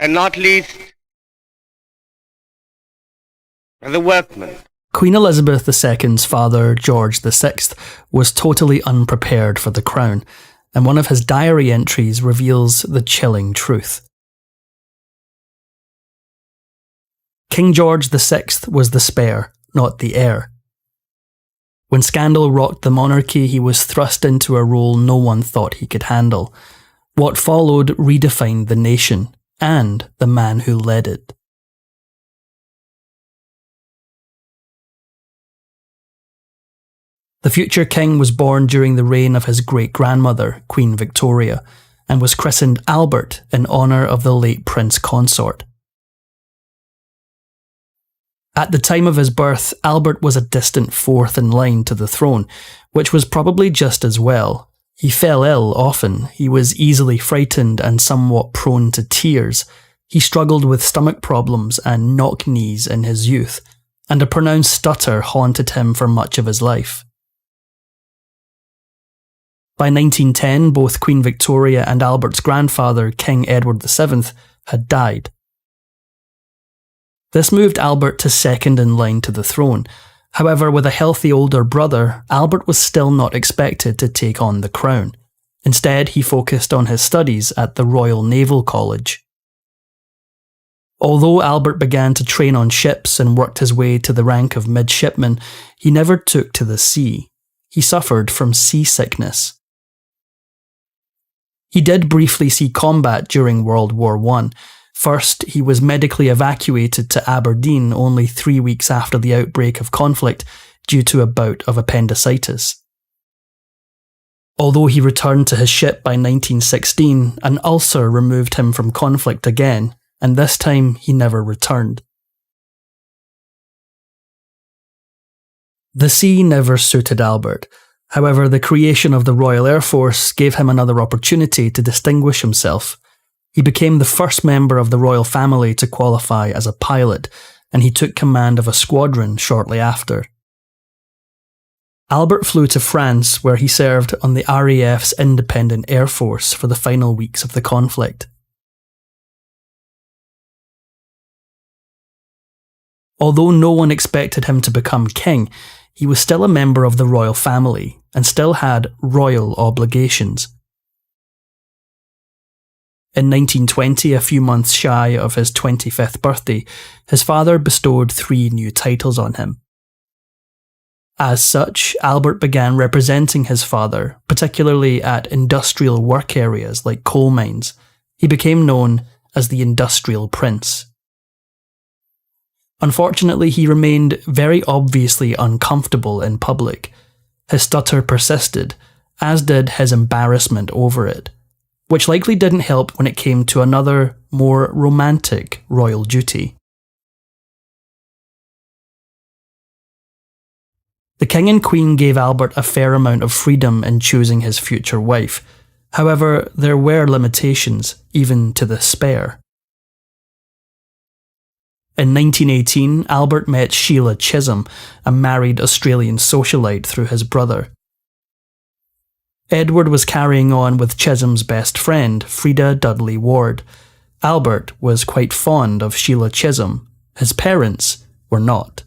and not least the workman. Queen Elizabeth II's father, George VI, was totally unprepared for the crown, and one of his diary entries reveals the chilling truth. King George VI was the spare, not the heir. When scandal rocked the monarchy, he was thrust into a role no one thought he could handle. What followed redefined the nation, and the man who led it. The future king was born during the reign of his great-grandmother, Queen Victoria, and was christened Albert in honour of the late prince consort. At the time of his birth, Albert was a distant fourth in line to the throne, which was probably just as well. He fell ill often, he was easily frightened and somewhat prone to tears. He struggled with stomach problems and knock knees in his youth, and a pronounced stutter haunted him for much of his life. By 1910, both Queen Victoria and Albert's grandfather, King Edward VII, had died. This moved Albert to second in line to the throne. However, with a healthy older brother, Albert was still not expected to take on the crown. Instead, he focused on his studies at the Royal Naval College. Although Albert began to train on ships and worked his way to the rank of midshipman, he never took to the sea. He suffered from seasickness. He did briefly see combat during World War I. First, he was medically evacuated to Aberdeen only 3 weeks after the outbreak of conflict due to a bout of appendicitis. Although he returned to his ship by 1916, an ulcer removed him from conflict again, and this time he never returned. The sea never suited Albert. However, the creation of the Royal Air Force gave him another opportunity to distinguish himself. He became the first member of the royal family to qualify as a pilot, and he took command of a squadron shortly after. Albert flew to France, where he served on the RAF's Independent Air Force for the final weeks of the conflict. Although no one expected him to become king, he was still a member of the royal family and still had royal obligations. In 1920, a few months shy of his 25th birthday, his father bestowed 3 new titles on him. As such, Albert began representing his father, particularly at industrial work areas like coal mines. He became known as the Industrial Prince. Unfortunately, he remained very obviously uncomfortable in public. His stutter persisted, as did his embarrassment over it, which likely didn't help when it came to another, more romantic royal duty. The King and Queen gave Albert a fair amount of freedom in choosing his future wife. However, there were limitations, even to the spare. In 1918, Albert met Sheila Chisholm, a married Australian socialite, through his brother. Edward was carrying on with Chisholm's best friend, Frida Dudley Ward. Albert was quite fond of Sheila Chisholm. His parents were not.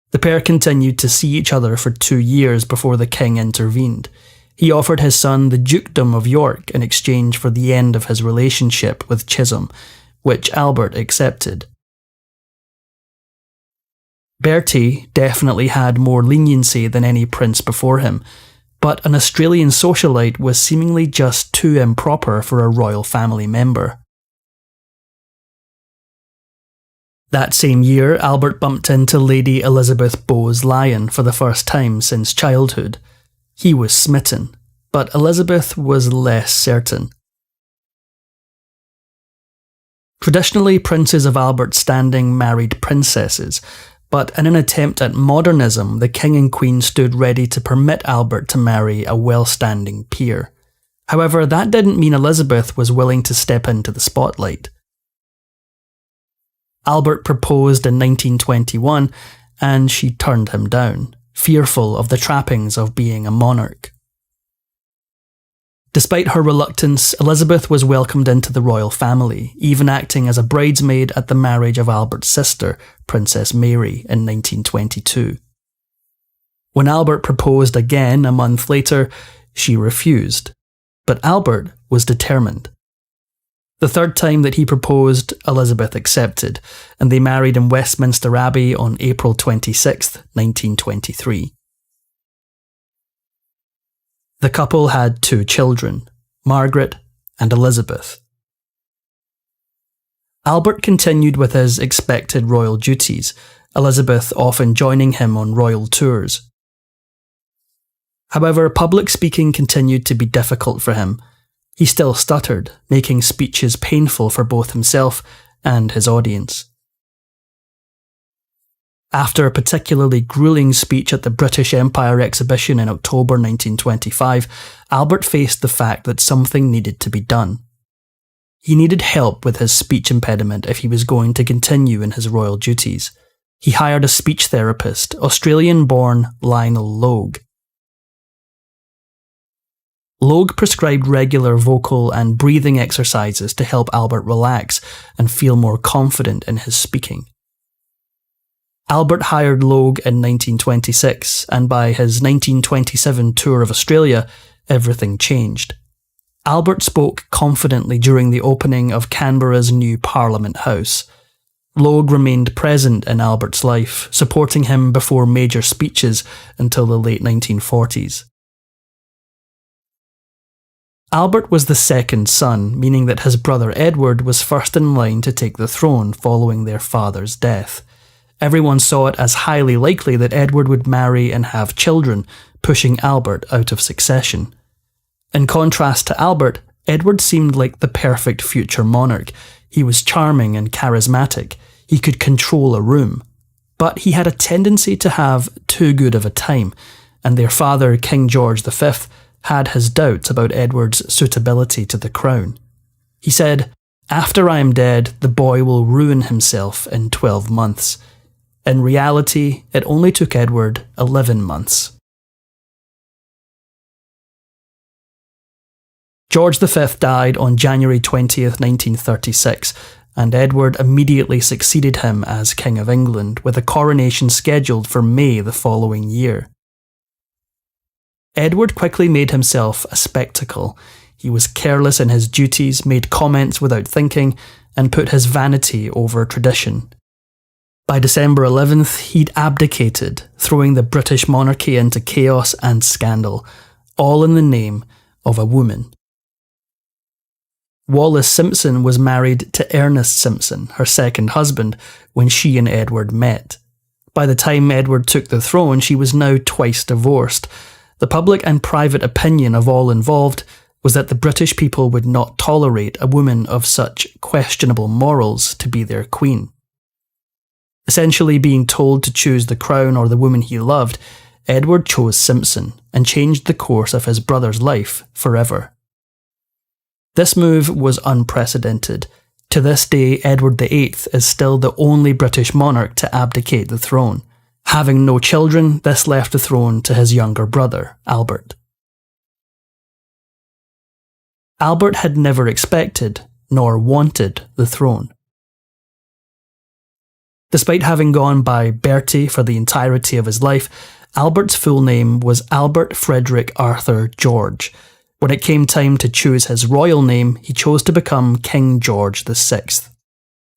The pair continued to see each other for 2 years before the king intervened. He offered his son the Dukedom of York in exchange for the end of his relationship with Chisholm, which Albert accepted. Bertie definitely had more leniency than any prince before him, but an Australian socialite was seemingly just too improper for a royal family member. That same year, Albert bumped into Lady Elizabeth Bowes-Lyon for the first time since childhood. He was smitten, but Elizabeth was less certain. Traditionally, princes of Albert's standing married princesses, but in an attempt at modernism, the king and queen stood ready to permit Albert to marry a well-standing peer. However, that didn't mean Elizabeth was willing to step into the spotlight. Albert proposed in 1921, and she turned him down, fearful of the trappings of being a monarch. Despite her reluctance, Elizabeth was welcomed into the royal family, even acting as a bridesmaid at the marriage of Albert's sister, Princess Mary, in 1922. When Albert proposed again a month later, she refused, but Albert was determined. The third time that he proposed, Elizabeth accepted, and they married in Westminster Abbey on April 26, 1923. The couple had 2 children, Margaret and Elizabeth. Albert continued with his expected royal duties, Elizabeth often joining him on royal tours. However, public speaking continued to be difficult for him. He still stuttered, making speeches painful for both himself and his audience. After a particularly grueling speech at the British Empire exhibition in October 1925, Albert faced the fact that something needed to be done. He needed help with his speech impediment if he was going to continue in his royal duties. He hired a speech therapist, Australian-born Lionel Logue. Logue prescribed regular vocal and breathing exercises to help Albert relax and feel more confident in his speaking. Albert hired Logue in 1926, and by his 1927 tour of Australia, everything changed. Albert spoke confidently during the opening of Canberra's new Parliament House. Logue remained present in Albert's life, supporting him before major speeches until the late 1940s. Albert was the second son, meaning that his brother Edward was first in line to take the throne following their father's death. Everyone saw it as highly likely that Edward would marry and have children, pushing Albert out of succession. In contrast to Albert, Edward seemed like the perfect future monarch. He was charming and charismatic. He could control a room. But he had a tendency to have too good of a time, and their father, King George V, had his doubts about Edward's suitability to the crown. He said, "After I am dead, the boy will ruin himself in 12 months. In reality, it only took Edward 11 months. George V died on January 20th, 1936, and Edward immediately succeeded him as King of England, with a coronation scheduled for May the following year. Edward quickly made himself a spectacle. He was careless in his duties, made comments without thinking, and put his vanity over tradition. By December 11th, he'd abdicated, throwing the British monarchy into chaos and scandal, all in the name of a woman. Wallis Simpson was married to Ernest Simpson, her second husband, when she and Edward met. By the time Edward took the throne, she was now twice divorced. The public and private opinion of all involved was that the British people would not tolerate a woman of such questionable morals to be their queen. Essentially being told to choose the crown or the woman he loved, Edward chose Simpson and changed the course of his brother's life forever. This move was unprecedented. To this day, Edward VIII is still the only British monarch to abdicate the throne. Having no children, this left the throne to his younger brother, Albert. Albert had never expected, nor wanted, the throne. Despite having gone by Bertie for the entirety of his life, Albert's full name was Albert Frederick Arthur George. When it came time to choose his royal name, he chose to become King George VI.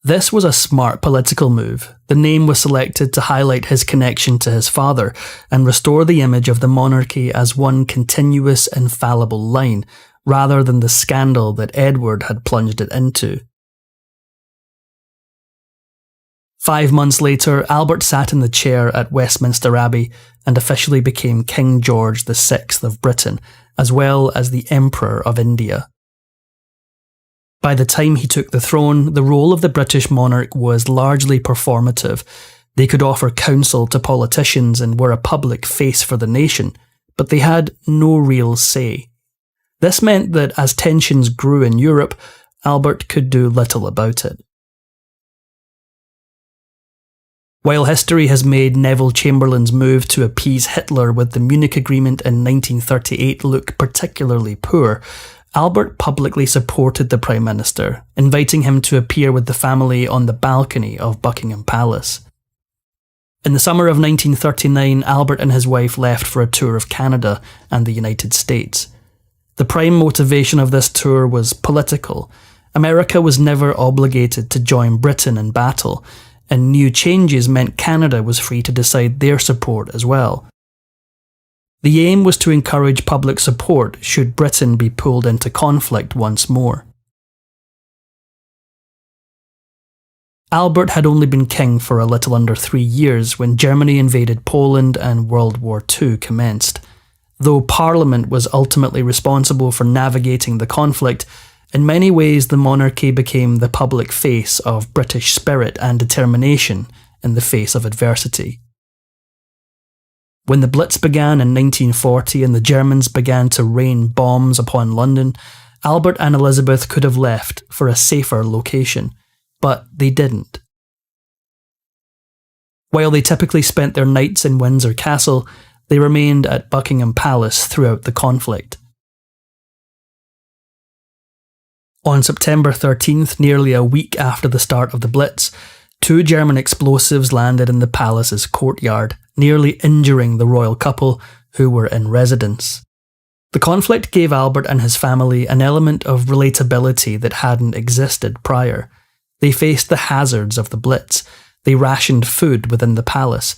This was a smart political move. The name was selected to highlight his connection to his father and restore the image of the monarchy as one continuous, infallible line, rather than the scandal that Edward had plunged it into. 5 months later, Albert sat in the chair at Westminster Abbey and officially became King George VI of Britain, as well as the Emperor of India. By the time he took the throne, the role of the British monarch was largely performative. They could offer counsel to politicians and were a public face for the nation, but they had no real say. This meant that as tensions grew in Europe, Albert could do little about it. While history has made Neville Chamberlain's move to appease Hitler with the Munich Agreement in 1938 look particularly poor, Albert publicly supported the Prime Minister, inviting him to appear with the family on the balcony of Buckingham Palace. In the summer of 1939, Albert and his wife left for a tour of Canada and the United States. The prime motivation of this tour was political. America was never obligated to join Britain in battle, and new changes meant Canada was free to decide their support as well. The aim was to encourage public support should Britain be pulled into conflict once more. Albert had only been king for a little under 3 years when Germany invaded Poland and World War II commenced. Though Parliament was ultimately responsible for navigating the conflict, in many ways the monarchy became the public face of British spirit and determination in the face of adversity. When the Blitz began in 1940 and the Germans began to rain bombs upon London, Albert and Elizabeth could have left for a safer location, but they didn't. While they typically spent their nights in Windsor Castle, they remained at Buckingham Palace throughout the conflict. On September 13th, nearly a week after the start of the Blitz, 2 German explosives landed in the palace's courtyard, nearly injuring the royal couple who were in residence. The conflict gave Albert and his family an element of relatability that hadn't existed prior. They faced the hazards of the Blitz, they rationed food within the palace,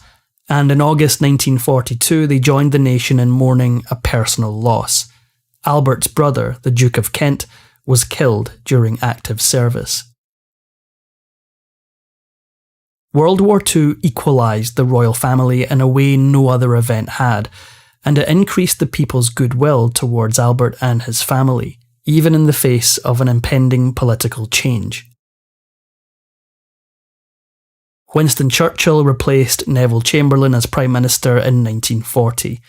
and in August 1942 they joined the nation in mourning a personal loss. Albert's brother, the Duke of Kent, was killed during active service. World War II equalised the royal family in a way no other event had, and it increased the people's goodwill towards Albert and his family, even in the face of an impending political change. Winston Churchill replaced Neville Chamberlain as Prime Minister in 1940.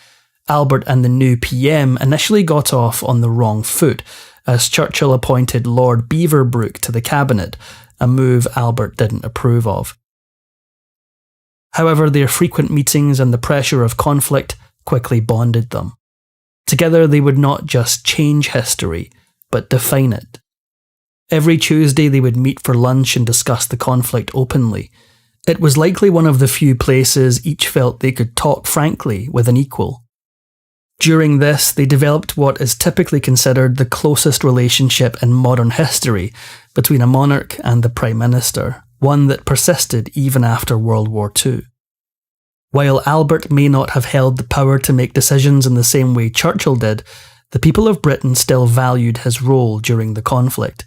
Albert and the new PM initially got off on the wrong foot, as Churchill appointed Lord Beaverbrook to the cabinet, a move Albert didn't approve of. However, their frequent meetings and the pressure of conflict quickly bonded them. Together they would not just change history, but define it. Every Tuesday they would meet for lunch and discuss the conflict openly. It was likely one of the few places each felt they could talk frankly with an equal. During this, they developed what is typically considered the closest relationship in modern history between a monarch and the Prime Minister, one that persisted even after World War II. While Albert may not have held the power to make decisions in the same way Churchill did, the people of Britain still valued his role during the conflict.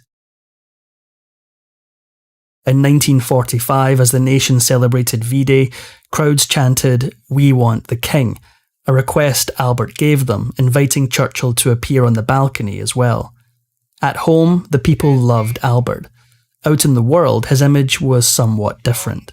In 1945, as the nation celebrated V-Day, crowds chanted, "We want the King," a request Albert gave them, inviting Churchill to appear on the balcony as well. At home, the people loved Albert. Out in the world, his image was somewhat different.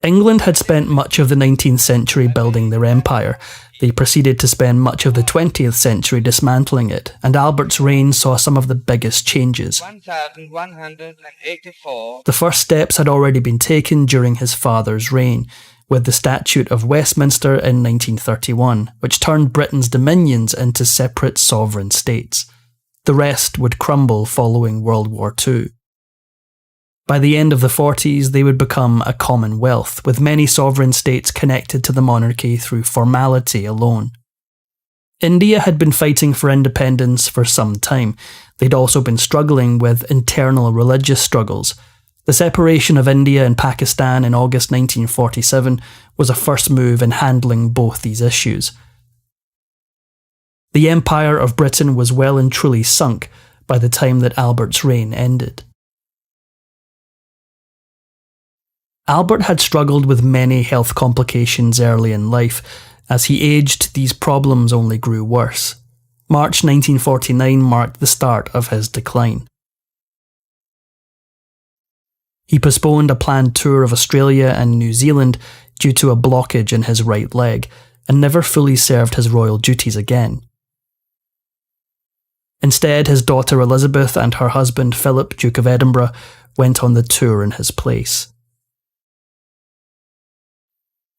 England had spent much of the 19th century building their empire. They proceeded to spend much of the 20th century dismantling it, and Albert's reign saw some of the biggest changes. 1184. The first steps had already been taken during his father's reign, with the Statute of Westminster in 1931, which turned Britain's dominions into separate sovereign states. The rest would crumble following World War II. By the end of the 40s, they would become a commonwealth, with many sovereign states connected to the monarchy through formality alone. India had been fighting for independence for some time. They'd also been struggling with internal religious struggles. The separation of India and Pakistan in August 1947 was a first move in handling both these issues. The Empire of Britain was well and truly sunk by the time that Albert's reign ended. Albert had struggled with many health complications early in life. As he aged, these problems only grew worse. March 1949 marked the start of his decline. He postponed a planned tour of Australia and New Zealand due to a blockage in his right leg, and never fully served his royal duties again. Instead, his daughter Elizabeth and her husband Philip, Duke of Edinburgh, went on the tour in his place.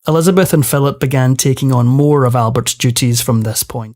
Elizabeth and Philip began taking on more of Albert's duties from this point.